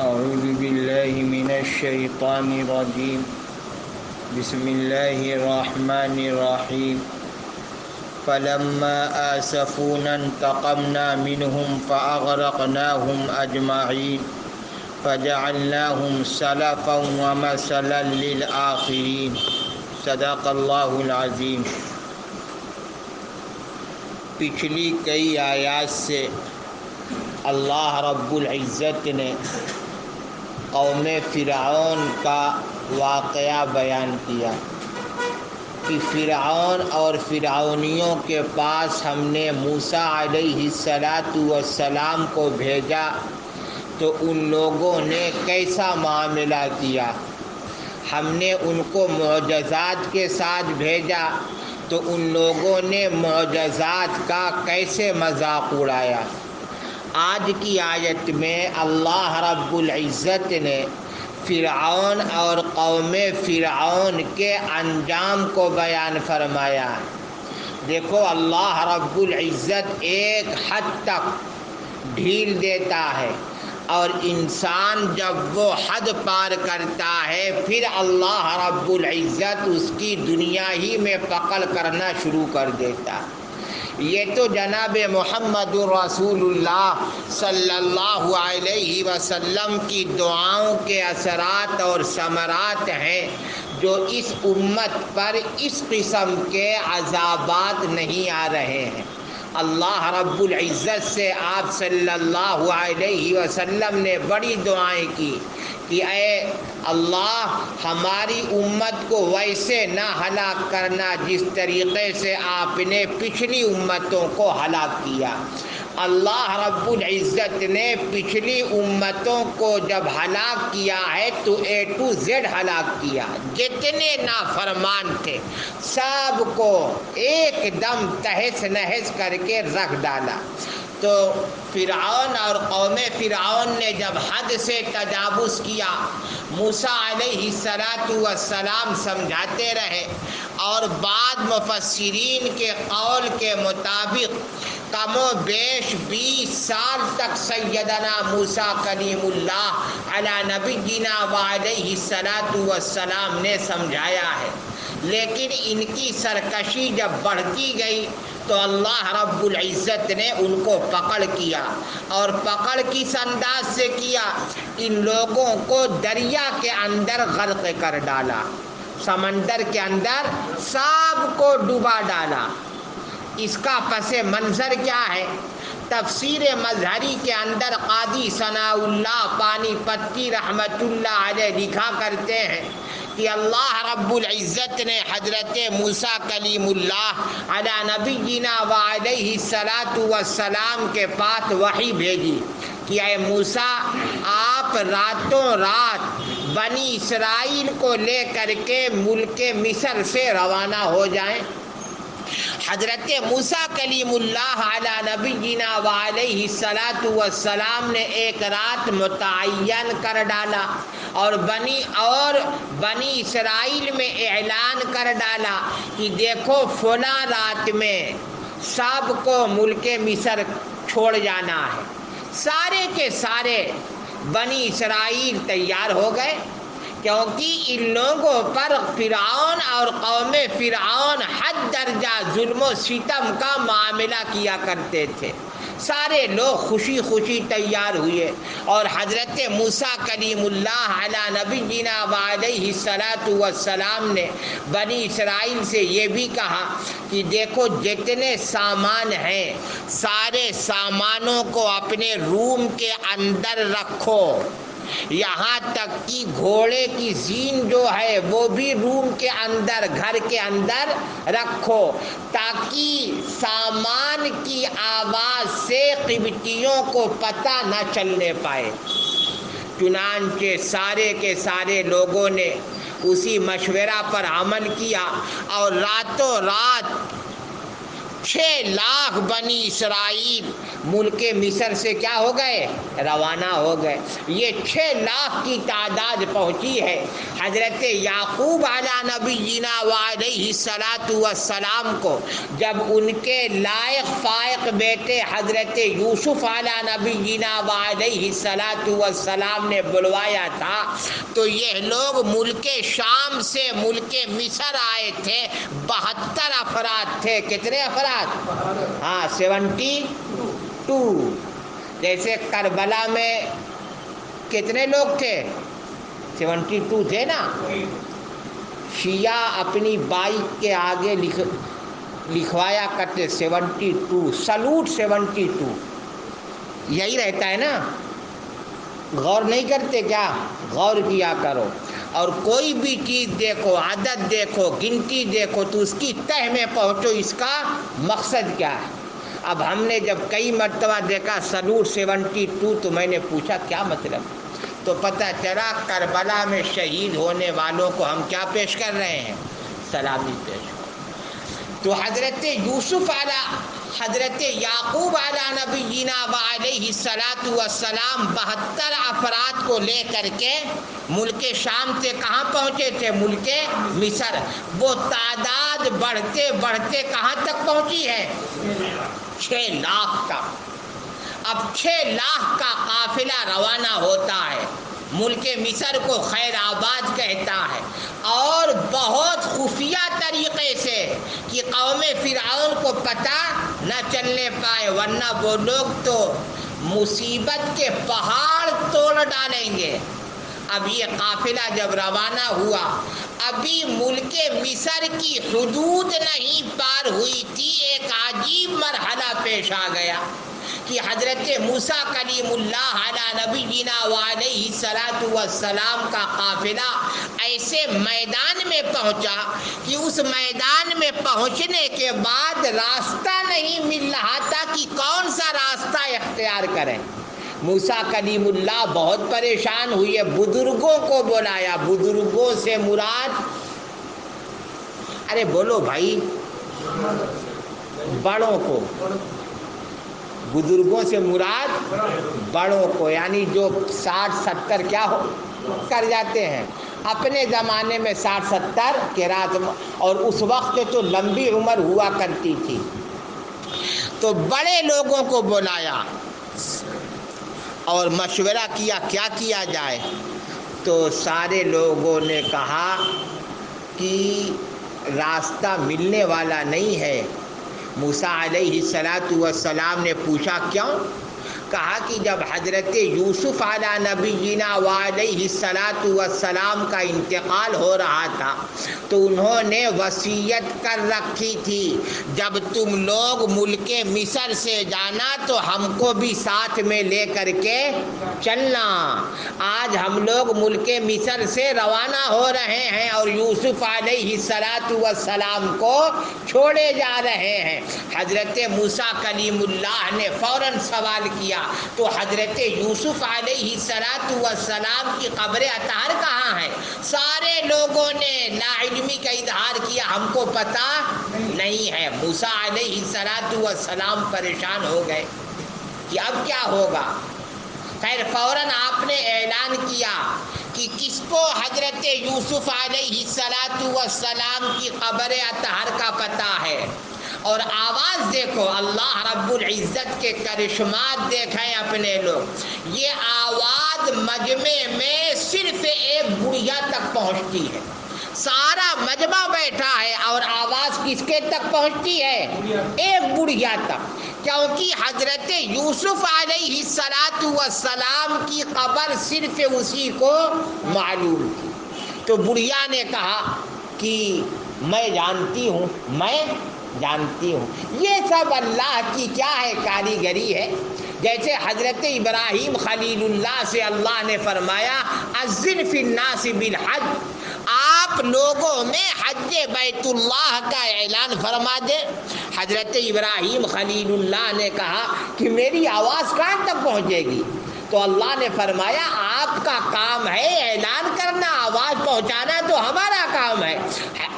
أعوذ بالله من الشيطان الرجيم بسم الله الرحمن الرحيم فلما آسفونا انتقمنا منهم فأغرقناهم أجمعين فجعلناهم سلفا ومثلا للآخرين صدق اللہ العظیم۔ پچھلی کئی آیات سے اللہ رب العزت نے قوم فرعون کا واقعہ بیان کیا کہ فرعون اور فرعونیوں کے پاس ہم نے موسیٰ علیہ السلام کو بھیجا تو ان لوگوں نے کیسا معاملہ کیا۔ ہم نے ان کو معجزات کے ساتھ بھیجا تو ان لوگوں نے معجزات کا کیسے مذاق اڑایا۔ آج کی آیت میں اللہ رب العزت نے فرعون اور قوم فرعون کے انجام کو بیان فرمایا۔ دیکھو، اللہ رب العزت ایک حد تک ڈھیل دیتا ہے اور انسان جب وہ حد پار کرتا ہے پھر اللہ رب العزت اس کی دنیا ہی میں پکڑ کرنا شروع کر دیتا۔ یہ تو جناب محمد رسول اللہ صلی اللہ علیہ وسلم کی دعاؤں کے اثرات اور ثمرات ہیں جو اس امت پر اس قسم کے عذابات نہیں آ رہے ہیں۔ اللہ رب العزت سے آپ صلی اللہ علیہ وسلم نے بڑی دعائیں کی کہ اے اللہ ہماری امت کو ویسے نہ ہلاک کرنا جس طریقے سے آپ نے پچھلی امتوں کو ہلاک کیا۔ اللہ رب العزت نے پچھلی امتوں کو جب ہلاک کیا ہے تو A to Z ہلاک کیا۔ جتنے نافرمان تھے سب کو ایک دم تہس نہس کر کے رکھ ڈالا۔ تو فرعون اور قوم فرعون نے جب حد سے تجاوز کیا، موسیٰ علیہ السلام سمجھاتے رہے اور بعض مفسرین کے قول کے مطابق کم و بیش 20 سال تک سیدنا موسیٰ کلیم اللہ علی نبینا وعلیہ السلام نے سمجھایا ہے، لیکن ان کی سرکشی جب بڑھتی گئی تو اللہ رب العزت نے ان کو پکڑ کیا، اور پکڑ کس انداز سے کیا؟ ان لوگوں کو دریا کے اندر غرق کر ڈالا، سمندر کے اندر سب کو ڈبا ڈالا۔ اس کا پس منظر کیا ہے؟ تفسیر مظہری کے اندر قاضی ثناء اللہ پانی پتی رحمت اللہ علیہ لکھا کرتے ہیں کہ اللہ رب العزت نے حضرت موسیٰ کلیم اللہ علی نبینا وعلیہ السلام کے پاس وحی بھیجی کہ اے موسیٰ آپ راتوں رات بنی اسرائیل کو لے کر کے ملک مصر سے روانہ ہو جائیں۔ حضرت موسیٰ کلیم اللہ علی نبینا وعلیہ السلام نے ایک رات متعین کر ڈالا اور بنی اسرائیل میں اعلان کر ڈالا کہ دیکھو فلاں رات میں سب کو ملک مصر چھوڑ جانا ہے۔ سارے کے سارے بنی اسرائیل تیار ہو گئے، کیونکہ ان لوگوں پر فرعون اور قوم فرعون حد درجہ ظلم و ستم کا معاملہ کیا کرتے تھے۔ سارے لوگ خوشی خوشی تیار ہوئے اور حضرت موسیٰ کلیم اللہ علی نبینا وعلیہ السلام نے بنی اسرائیل سے یہ بھی کہا کہ دیکھو جتنے سامان ہیں سارے سامانوں کو اپنے روم کے اندر رکھو، یہاں تک کہ گھوڑے کی زین جو ہے وہ بھی روم کے اندر گھر کے اندر رکھو تاکہ سامان کی آواز سے قبطیوں کو پتہ نہ چلنے پائے۔ چنانچہ سارے کے سارے لوگوں نے اسی مشورہ پر عمل کیا اور راتوں رات 6 لاکھ بنی اسرائیل ملک مصر سے کیا ہو گئے؟ روانہ ہو گئے۔ یہ 6 لاکھ کی تعداد پہنچی ہے۔ حضرت یعقوب علی نبینا وعلیہ الصلاۃ والسلام کو جب ان کے لائق فائق بیٹے حضرت یوسف علی نبینا وعلیہ الصلاۃ والسلام نے بلوایا تھا تو یہ لوگ ملک شام سے ملک مصر آئے تھے۔ 72 افراد تھے۔ کتنے افراد؟ ہاں 72۔ جیسے کربلا میں کتنے لوگ تھے؟ 72 تھے نا۔ شیعہ اپنی بائک کے آگے لکھوایا کرتے 72، سلوٹ 72، یہی رہتا ہے نا۔ غور نہیں کرتے کیا؟ غور کیا کرو۔ اور کوئی بھی چیز دیکھو، عدد دیکھو، گنتی دیکھو تو اس کی تہ میں پہنچو اس کا مقصد کیا ہے۔ اب ہم نے جب کئی مرتبہ دیکھا سلوٹ 72 تو میں نے پوچھا کیا مطلب، تو پتہ چلا کربلا میں شہید ہونے والوں کو ہم کیا پیش کر رہے ہیں؟ سلامی پیش۔ تو حضرت یوسف علی حضرت یعقوب علی نبینا وعلیہ الصلاۃ والسلام 72 افراد کو لے کر کے ملک شام سے کہاں پہنچے تھے؟ ملک مصر۔ وہ تعداد بڑھتے بڑھتے کہاں تک پہنچی ہے؟ 6 لاکھ تک۔ اب 6 لاکھ کا قافلہ روانہ ہوتا ہے، ملک مصر کو خیر آباد کہتا ہے، اور بہت خفیہ طریقے سے کہ قوم فرعون کو پتہ نہ چلنے پائے، ورنہ وہ لوگ تو مصیبت کے پہاڑ توڑ ڈالیں گے۔ اب یہ قافلہ جب روانہ ہوا، ابھی ملک مصر کی حدود نہیں پار ہوئی تھی، ایک عجیب مرحلہ پیش آ گیا کہ حضرت موسیٰ کلیم اللہ علی نبینا وعلیہ الصلاۃ والسلام کا قافلہ ایسے میدان میں پہنچا کہ اس میدان میں پہنچنے کے بعد راستہ نہیں مل رہا تھا کہ کون سا راستہ اختیار کریں۔ موسیٰ کلیم اللہ بہت پریشان ہوئے، بزرگوں کو بلایا۔ بزرگوں سے مراد، ارے بولو بھائی، بڑوں کو۔ بزرگوں سے مراد بڑوں کو، یعنی جو 60-70 کیا ہو کر جاتے ہیں۔ اپنے زمانے میں 60-70 کے رات، اور اس وقت تو لمبی عمر ہوا کرتی تھی، تو بڑے لوگوں کو بلایا اور مشورہ کیا کیا کیا جائے۔ تو سارے لوگوں نے کہا کہ راستہ ملنے والا نہیں ہے۔ موسیٰ علیہ الصلاۃ والسلام نے پوچھا کیوں؟ کہا کہ جب حضرت یوسف علی نبینا وعلیہ الصلاۃ والسلام کا انتقال ہو رہا تھا تو انہوں نے وصیت کر رکھی تھی جب تم لوگ ملک مصر سے جانا تو ہم کو بھی ساتھ میں لے کر کے چلنا۔ آج ہم لوگ ملک مصر سے روانہ ہو رہے ہیں اور یوسف علیہ الصلاۃ والسلام کو چھوڑے جا رہے ہیں۔ حضرت موسیٰ کلیم اللہ نے فوراً سوال کیا تو حضرت یوسف علیہ الصلاۃ والسلام کی قبر اطہر کہاں ہے؟ سارے لوگوں نے لا علمی کا اظہار کیا، ہم کو پتہ نہیں ہے۔ موسیٰ علیہ الصلاۃ والسلام پریشان ہو گئے کہ اب کیا ہوگا۔ خیر فوراً آپ نے اعلان کیا کہ کس کو حضرت یوسف علیہ الصلاۃ والسلام کی قبر اطہر کا پتہ ہے، اور آواز دیکھو، اللہ رب العزت کے کرشمات دیکھیں اپنے لوگ۔ یہ آواز مجمع میں صرف ایک بڑھیا تک پہنچتی ہے، سارا مجمع بیٹھا ہے اور آواز کس کے تک پہنچتی ہے؟ ایک بڑھیا تک، کیونکہ حضرت یوسف علیہ الصلاۃ والسلام کی قبر صرف اسی کو معلوم تھی۔ تو بڑھیا نے کہا کہ میں جانتی ہوں۔ یہ سب اللہ کی کیا ہے؟ کاریگری ہے۔ جیسے حضرت ابراہیم خلیل اللہ سے اللہ نے فرمایا اذن فی الناس بالحج، آپ لوگوں میں حج بیت اللہ کا اعلان فرما دے۔ حضرت ابراہیم خلیل اللہ نے کہا کہ میری آواز کہاں تک پہنچے گی؟ تو اللہ نے فرمایا آپ آپ کا کام ہے اعلان کرنا، آواز پہنچانا تو ہمارا کام ہے۔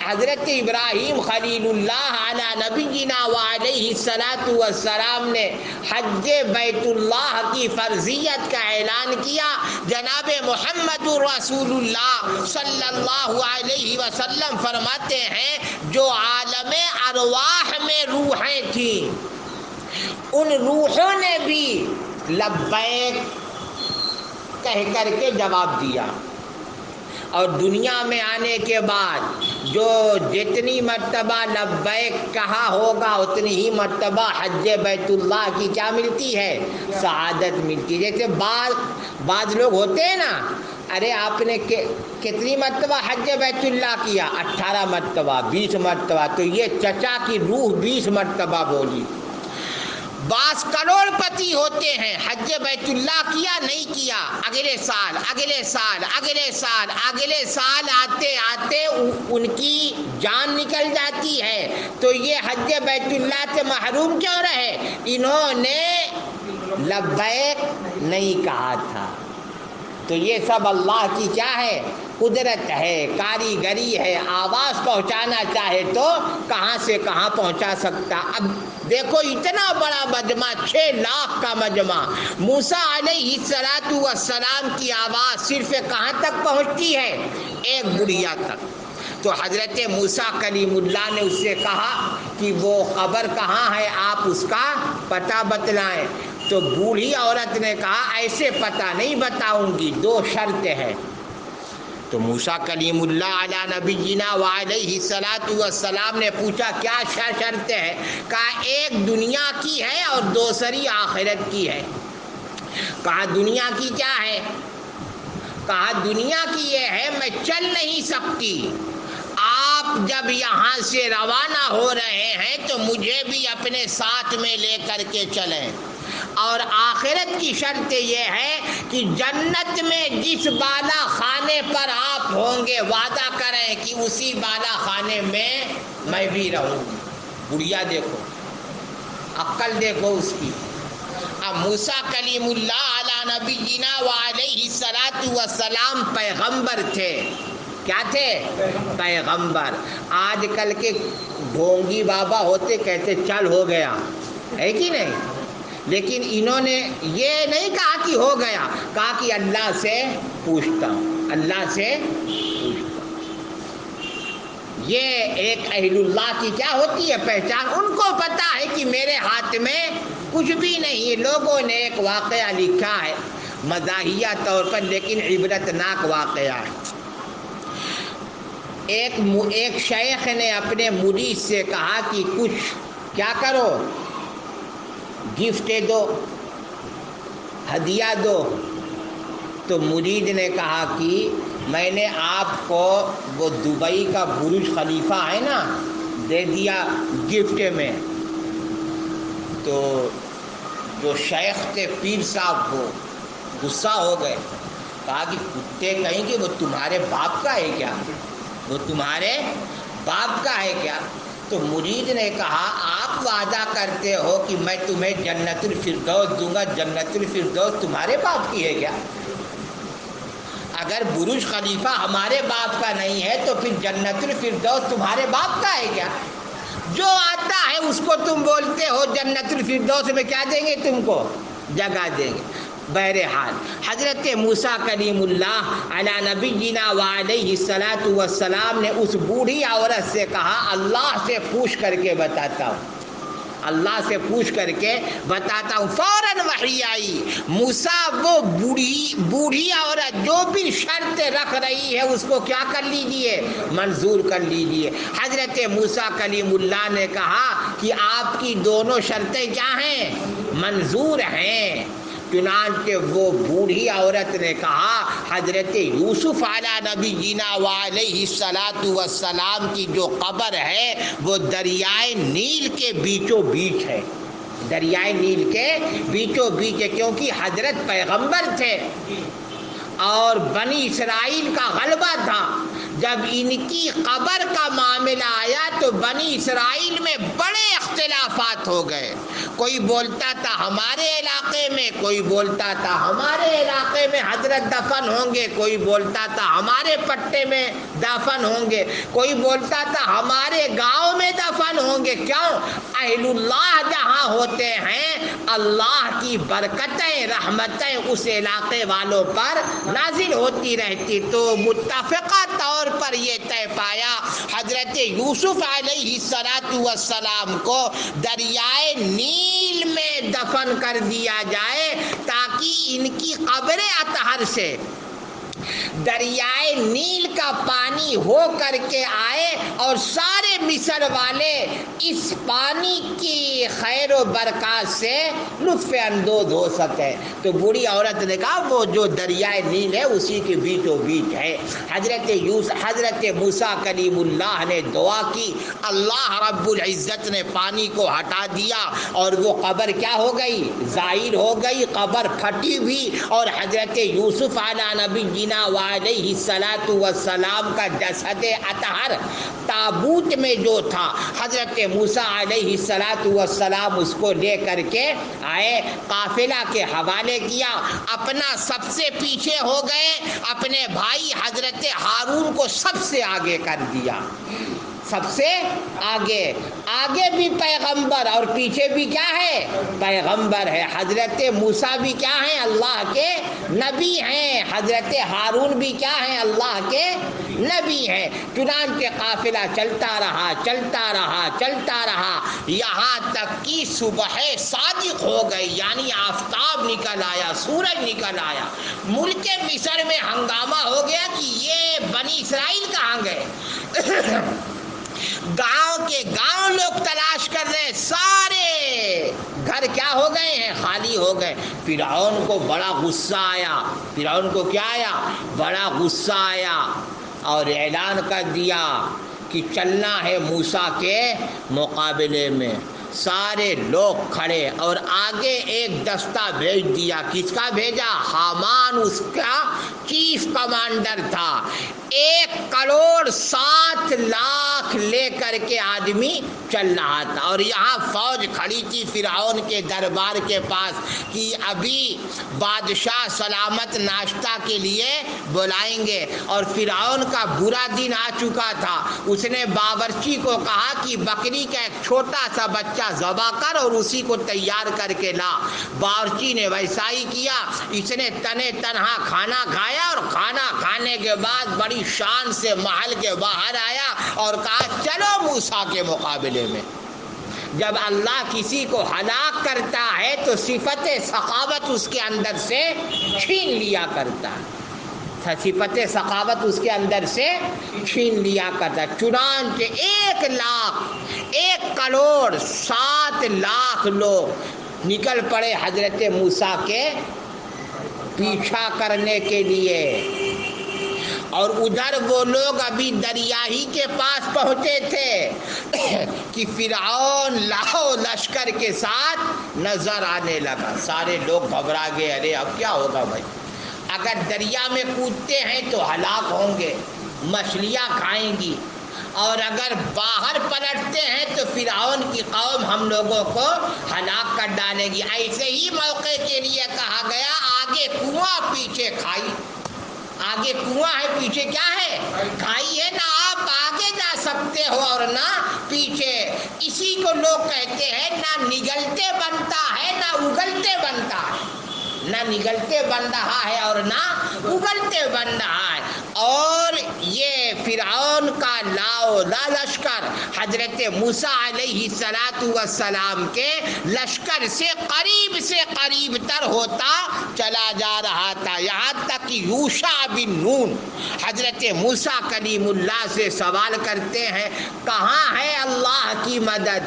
حضرت ابراہیم خلیل اللہ علی نبینا وعلیہ الصلاۃ والسلام نے حج بیت اللہ کی فرضیت کا اعلان کیا۔ جناب محمد رسول اللہ صلی اللہ علیہ وسلم فرماتے ہیں جو عالم ارواح میں روحیں تھیں ان روحوں نے بھی لبیک کہہ کر کے جواب دیا، اور دنیا میں آنے کے بعد جو جتنی مرتبہ لبیک کہا ہوگا اتنی ہی مرتبہ حج بیت اللہ کی کیا ملتی ہے؟ سعادت ملتی ہے۔ جیسے بعض لوگ ہوتے ہیں نا، ارے آپ نے کتنی مرتبہ حج بیت اللہ کیا؟ 18 مرتبہ، 20 مرتبہ، تو یہ چچا کی روح 20 مرتبہ بولی۔ بعض کروڑ پتی ہوتے ہیں، حج بیت اللہ کیا نہیں کیا، اگلے سال اگلے سال اگلے سال اگلے سال آتے آتے ان کی جان نکل جاتی ہے، تو یہ حج بیت اللہ سے محروم کیوں رہے؟ انہوں نے لبیک نہیں کہا تھا۔ تو یہ سب اللہ کی کیا ہے؟ قدرت ہے، کاریگری ہے۔ آواز پہنچانا چاہے تو کہاں سے کہاں پہنچا سکتا۔ اب دیکھو اتنا بڑا مجمع، 6 لاکھ کا مجمع، موسیٰ علیہ الصلاۃ والسلام کی آواز صرف کہاں تک پہنچتی ہے؟ ایک بڑھیا تک۔ تو حضرت موسیٰ کلیم اللہ نے اس سے کہا کہ وہ قبر کہاں ہے، آپ اس کا پتہ بتلائیں۔ تو بوڑھی عورت نے کہا ایسے پتہ نہیں بتاؤں گی، 2 شرط ہے۔ تو موسیٰ کلیم اللہ علی نبینا وعلیہ الصلاۃ والسلام نے پوچھا کیا شرط ہے؟ کہا ایک دنیا کی ہے اور دوسری آخرت کی ہے۔ کہا دنیا کی کیا ہے؟ کہا دنیا کی یہ ہے میں چل نہیں سکتی، آپ جب یہاں سے روانہ ہو رہے ہیں تو مجھے بھی اپنے ساتھ میں لے کر کے چلیں۔ اور آخرت کی شرط یہ ہے کہ جنت میں جس بالا خانے پر آپ ہوں گے وعدہ کریں کہ اسی بالا خانے میں بھی رہوں گی۔ بڑھیا دیکھو، عقل دیکھو اس کی۔ اب موسیٰ کلیم اللہ علی نبینا وعلیہ الصلاۃ والسلام پیغمبر تھے۔ کیا تھے؟ پیغمبر۔ آج کل کے ڈھونگی بابا ہوتے کہتے چل ہو گیا، ہے کہ نہیں؟ لیکن انہوں نے یہ نہیں کہا کہ ہو گیا، کہا کہ اللہ سے پوچھتا ہوں، اللہ سے پوچھتا ہوں۔ یہ ایک اہل اللہ کی کیا ہوتی ہے پہچان۔ ان کو پتا ہے کہ میرے ہاتھ میں کچھ بھی نہیں۔ لوگوں نے ایک واقعہ لکھا ہے مزاحیہ طور پر لیکن عبرت ناک واقعہ ہے۔ ایک شیخ نے اپنے مرید سے کہا کہ کچھ کیا کرو، گفٹ دو، ہدیہ دو۔ تو مرید نے کہا کہ میں نے آپ کو وہ دبئی کا برج خلیفہ ہے نا دے دیا گفٹ میں۔ تو جو شیخ تھے پیر صاحب وہ غصہ ہو گئے، کہا کہ کتے کہیں کہ وہ تمہارے باپ کا ہے کیا؟ وہ تمہارے باپ کا ہے کیا؟ تو مرید نے کہا آپ وعدہ کرتے ہو کہ میں تمہیں جنت الفردوس دوں گا، جنت الفردوس تمہارے باپ کی ہے کیا؟ اگر برج خلیفہ ہمارے باپ کا نہیں ہے تو پھر جنت الفردوس تمہارے باپ کا ہے کیا؟ جو آتا ہے اس کو تم بولتے ہو جنت الفردوس میں کیا دیں گے؟ تم کو جگہ دیں گے۔ بہرحال حضرت موسیٰ کلیم اللہ علی نبینا وعلیہ الصلاۃ والسلام نے اس بوڑھی عورت سے کہا اللہ سے پوچھ کر کے بتاتا ہوں، اللہ سے پوچھ کر کے بتاتا ہوں۔ فوراً وحی آئی، موسیٰ وہ بوڑھی عورت جو بھی شرط رکھ رہی ہے اس کو کیا کر لیجئے؟ منظور کر لیجئے۔ حضرت موسیٰ کلیم اللہ نے کہا کہ آپ کی دونوں شرطیں کیا ہیں؟ منظور ہیں۔ چنانچہ وہ بوڑھی عورت نے کہا حضرت یوسف علی نبینا وعلیہ الصلاۃ والسلام کی جو قبر ہے وہ دریائے نیل کے بیچوں بیچ ہے، دریائے نیل کے بیچوں بیچ ہے، کیونکہ حضرت پیغمبر تھے اور بنی اسرائیل کا غلبہ تھا۔ جب ان کی قبر کا معاملہ آیا تو بنی اسرائیل میں بڑے اختلافات ہو گئے. کوئی بولتا تھا ہمارے علاقے میں، کوئی بولتا تھا ہمارے علاقے میں حضرت دفن ہوں گے، کوئی بولتا تھا ہمارے پٹے میں دفن ہوں گے، کوئی بولتا تھا ہمارے گاؤں میں دفن ہوں گے. کیوں؟ اہل اللہ جہاں ہوتے ہیں اللہ کی برکتیں رحمتیں اس علاقے والوں پر نازل ہوتی رہتی. تو متفقہ طور پر یہ طے پایا حضرت یوسف علیہ السلام کو دریائے نیل میں دفن کر دیا جائے تاکہ ان کی قبر اطہر سے دریائے نیل کا پانی ہو کر کے آئے اور سارے مصر والے اس پانی کی خیر و برکات سے لطف اندوز ہو سکے. تو بوڑھی عورت نے کہا وہ جو دریائے نیل ہے اسی کے بیچوں بیچ ہے. حضرت موسیٰ کلیم اللہ نے دعا کی، اللہ رب العزت نے پانی کو ہٹا دیا اور وہ قبر کیا ہو گئی؟ ظاہر ہو گئی، قبر پھٹی ہوئی. اور حضرت یوسف علیہ نبی جینا علیہ السلام کا جسد اطہر تابوت میں جو تھا حضرت موسیٰ علیہ السلام اس کو لے کر کے آئے، قافلہ کے حوالے کیا، اپنا سب سے پیچھے ہو گئے، اپنے بھائی حضرت ہارون کو سب سے آگے کر دیا، سب سے آگے. آگے بھی پیغمبر اور پیچھے بھی کیا ہے؟ پیغمبر ہے. حضرت موسیٰ بھی کیا ہیں؟ اللہ کے نبی ہیں. حضرت ہارون بھی کیا ہیں؟ اللہ کے نبی ہیں. چنانچہ قافلہ چلتا رہا چلتا رہا چلتا رہا یہاں تک کہ صبح صادق ہو گئی، یعنی آفتاب نکل آیا، سورج نکل آیا. ملک مصر میں ہنگامہ ہو گیا کہ یہ بنی اسرائیل کہاں گئے. گاؤں کے گاؤں لوگ تلاش کر رہے، سارے گھر کیا ہو گئے ہیں؟ خالی ہو گئے. فرعون کو بڑا غصہ آیا. فرعون کو کیا آیا؟ بڑا غصہ آیا اور اعلان کر دیا کہ چلنا ہے موسیٰ کے مقابلے میں. سارے لوگ کھڑے اور آگے ایک دستہ بھیج دیا. کس کا بھیجا؟ حامان اس کا چیف کمانڈر تھا. 1,07,00,000 لے کر کے آدمی چل رہا تھا اور یہاں فوج کھڑی تھی فرعون کے دربار کے پاس کہ ابھی بادشاہ سلامت ناشتہ کے لیے بلائیں گے. اور فرعون کا برا دن آ چکا تھا. اس نے باورچی کو کہا کہ بکری کا ایک چھوٹا سا بچہ ذبح کر اور اسی کو تیار کر کے لا. باورچی نے ویسا ہی کیا. اس نے تنے تنہا کھانا کھایا اور کھانا کھانے کے بعد بڑی شان سے محل کے باہر آیا اور کہا چلو موسیٰ کے مقابلے میں. جب اللہ کسی کو ہلاک کرتا ہے تو صفت سخاوت اس کے اندر سے چھین لیا کرتا ہے. صفت سخاوت اس کے اندر سے چھین لیا کرتا ہے. چنانچہ 1,07,00,000 لوگ نکل پڑے حضرت موسیٰ کے پیچھا کرنے کے لیے. اور ادھر وہ لوگ ابھی دریا ہی کے پاس پہنچے تھے کہ فرعون لاہو لشکر کے ساتھ نظر آنے لگا. سارے لوگ گھبرا گئے، ارے اب کیا ہوگا بھائی؟ اگر دریا میں کودتے ہیں تو ہلاک ہوں گے، مچھلیاں کھائیں گی، اور اگر باہر پلٹتے ہیں تو فرعون کی قوم ہم لوگوں کو ہلاک کر ڈالے گی. ایسے ہی موقع کے لیے کہا گیا آگے کنواں پیچھے کھائی. آگے کنواں ہے، پیچھے کیا ہے؟ کھائی ہے. نہ آپ آگے جا سکتے ہو اور نہ پیچھے. اسی کو لوگ کہتے ہیں نہ نگلتے بنتا ہے نہ اگلتے بنتا ہے. نہ نگلتے بن رہا ہے اور نہ اگلتے بن رہا ہے. اور یہ فرعون کا لاؤ لا لشکر حضرت موسیٰ علیہ السلام کے لشکر سے قریب تر ہوتا چلا جا رہا تھا. یہاں تک کہ یوشع بن نون حضرت موسیٰ کلیم اللہ سے سوال کرتے ہیں کہاں ہے اللہ کی مدد؟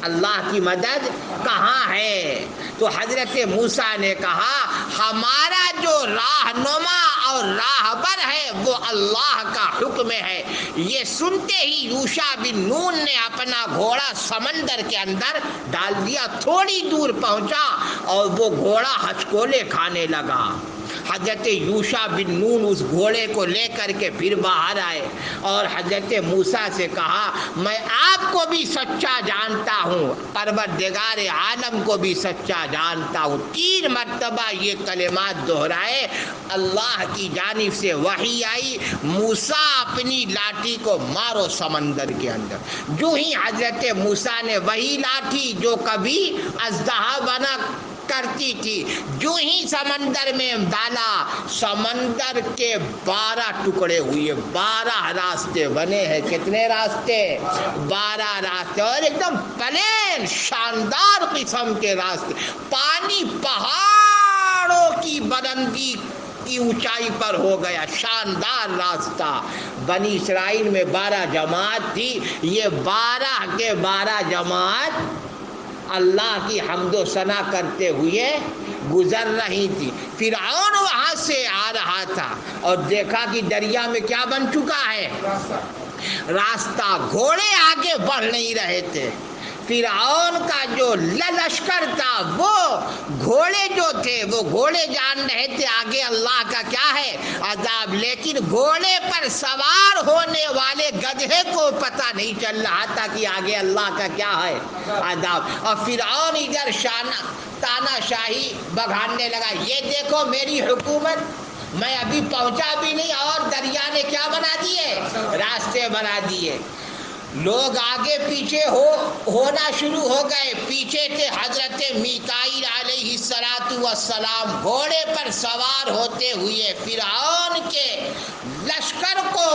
اللہ کی مدد کہاں ہے؟ تو حضرت موسیٰ نے کہا ہمارا جو راہنما اور راہبر ہے وہ اللہ کا حکم ہے. یہ سنتے ہی یوشع بن نون نے اپنا گھوڑا سمندر کے اندر ڈال دیا. تھوڑی دور پہنچا اور وہ گھوڑا ہچکولے کھانے لگا. حضرت یوشع بن نون اس گھوڑے کو لے کر کے پھر باہر آئے اور حضرت موسیٰ سے کہا میں آپ کو بھی سچا جانتا ہوں، پروردگار عالم کو بھی سچا جانتا ہوں۔ 3 مرتبہ یہ کلمات دہرائے، اللہ کی جانب سے وحی آئی، موسیٰ اپنی لاٹھی کو مارو سمندر کے اندر۔ جو ہی حضرت موسیٰ نے وہی لاٹھی جو کبھی اژدہا بنا کرتی تھی، جو ہی سمندر میں ڈالا، سمندر کے 12 ٹکڑے ہوئے، 12 راستے بنے ہیں۔ کتنے راستے؟ 12 راستے، اور ایک دم پلین شاندار قسم کے راستے۔ پانی پہاڑوں کی بلندی کی اونچائی پر ہو گیا، شاندار راستہ۔ بنی اسرائیل میں 12 جماعت تھی، یہ 12 کے 12 جماعت اللہ کی حمد و ثنا کرتے ہوئے گزر رہی تھی۔ فرعون وہاں سے آ رہا تھا اور دیکھا کہ دریا میں کیا بن چکا ہے؟ راستہ۔ گھوڑے آگے بڑھ نہیں رہے تھے۔ فرعون کا جو لشکر تھا، وہ گھوڑے جو تھے وہ گھوڑے جان رہے تھے آگے اللہ کا کیا ہے؟ عذاب، لیکن گھوڑے پر سوار ہونے والے گدھے کو پتہ نہیں چل رہا تھا کہ آگے اللہ کا کیا ہے؟ عذاب۔ اور فرعون ادھر تانا شاہی بگھاڑنے لگا، یہ دیکھو میری حکومت، میں ابھی پہنچا بھی نہیں اور دریا نے کیا بنا دیے؟ راستے بنا دیے۔ لوگ آگے پیچھے ہونا شروع ہو گئے۔ پیچھے تھے حضرت میکائیل علیہ السلام، گھوڑے پر سوار ہوتے ہوئے فرعون کے لشکر کو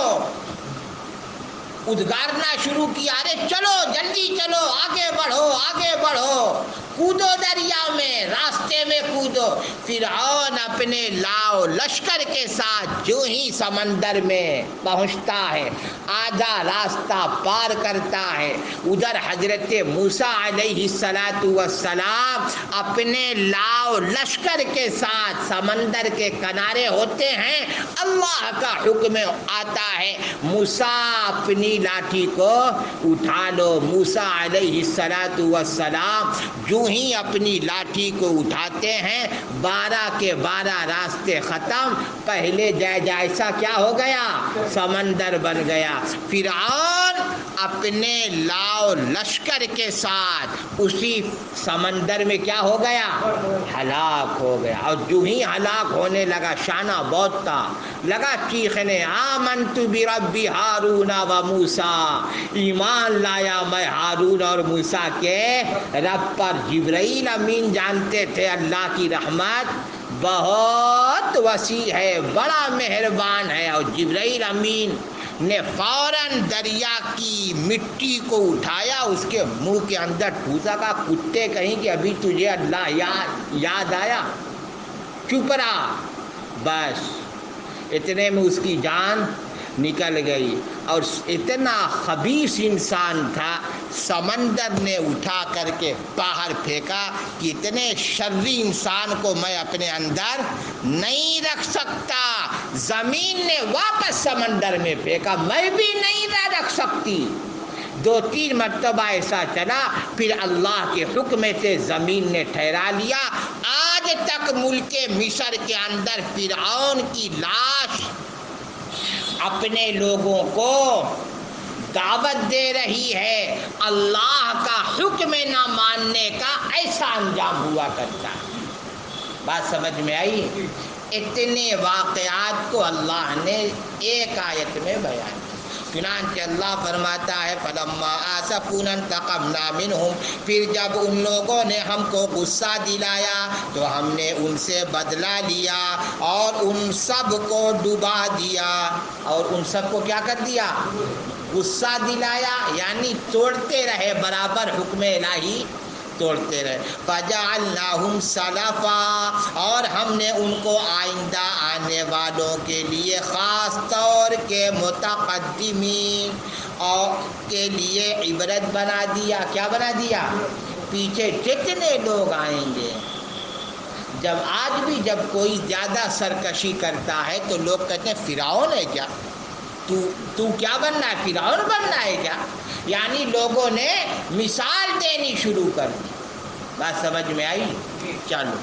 ادگارنا شروع کیا، ارے چلو جلدی چلو، آگے بڑھو آگے بڑھو، کودو دریا میں، راستے میں کودو۔ فرعون اپنے لاؤ لشکر کے ساتھ جو ہی سمندر میں پہنچتا ہے، آدھا راستہ پار کرتا ہے، ادھر حضرت موسیٰ علیہ السلام اپنے لاؤ لشکر کے ساتھ سمندر کے کنارے ہوتے ہیں۔ اللہ کا حکم آتا ہے موسیٰ اپنی لاٹھی کو اٹھا لو۔ موسیٰ علیہ السلام جو ہی اپنی لاٹھی کو اٹھاتے ہیں، 12 کے 12 راستے ختم، پہلے جیسا کیا ہو گیا؟ سمندر بن گیا۔ فرعون اپنے لاؤ لشکر کے ساتھ اسی سمندر میں کیا ہو گیا؟ ہلاک ہو گیا۔ اور جو ہی ہلاک ہونے لگا، شانہ بہت تھا، لگا چیخنے، آمنت برب ہارون و موسیٰ، ایمان لایا میں ہارون اور موسیٰ کے رب پر۔ جبرائیل امین جانتے تھے اللہ کی رحمت بہت وسیع ہے، بڑا مہربان ہے، اور جبرائیل امین نے فوراً دریا کی مٹی کو اٹھایا، اس کے منہ کے اندر ٹھوسا، کا کتے کہیں کہ ابھی تجھے اللہ یاد آیا، چپ رہا، بس اتنے میں اس کی جان نکل گئی۔ اور اتنا خبیث انسان تھا، سمندر نے اٹھا کر کے باہر پھینکا کہ اتنے شرری انسان کو میں اپنے اندر نہیں رکھ سکتا۔ زمین نے واپس سمندر میں پھینکا، میں بھی نہیں رکھ سکتی۔ 2-3 مرتبہ ایسا چلا، پھر اللہ کے حکم سے زمین نے ٹھہرا لیا۔ آج تک ملک مصر کے اندر فرعون کی لاش اپنے لوگوں کو دعوت دے رہی ہے، اللہ کا حکم نہ ماننے کا ایسا انجام ہوا کرتا ہے۔ بات سمجھ میں آئی؟ اتنے واقعات کو اللہ نے ایک آیت میں بیان کیا۔ چنانچہ اللہ فرماتا ہے فَلَمَّا آسَفُونَا انتَقَمْنَا مِنْهُمْ، پھر جب ان لوگوں نے ہم کو غصہ دلایا تو ہم نے ان سے بدلہ لیا اور ان سب کو ڈبا دیا۔ اور ان سب کو کیا کر دیا؟ غصہ دلایا، یعنی توڑتے رہے، برابر حکم الہی توڑتے رہے۔ فَجَعَلْنَاهُمْ سَلَفًا، اور ہم نے ان کو آئندہ آنے والوں کے لیے خاص طور کے متقدمین اور کے لیے عبرت بنا دیا۔ کیا بنا دیا؟ پیچھے جتنے لوگ آئیں گے، جب آج بھی جب کوئی زیادہ سرکشی کرتا ہے تو لوگ کہتے ہیں فرعون ہے کیا؟ تو کیا بننا ہے؟ فرعون بننا ہے کیا؟ یعنی لوگوں نے مثال دینی شروع کر دی۔ بات سمجھ میں آئی؟ چلو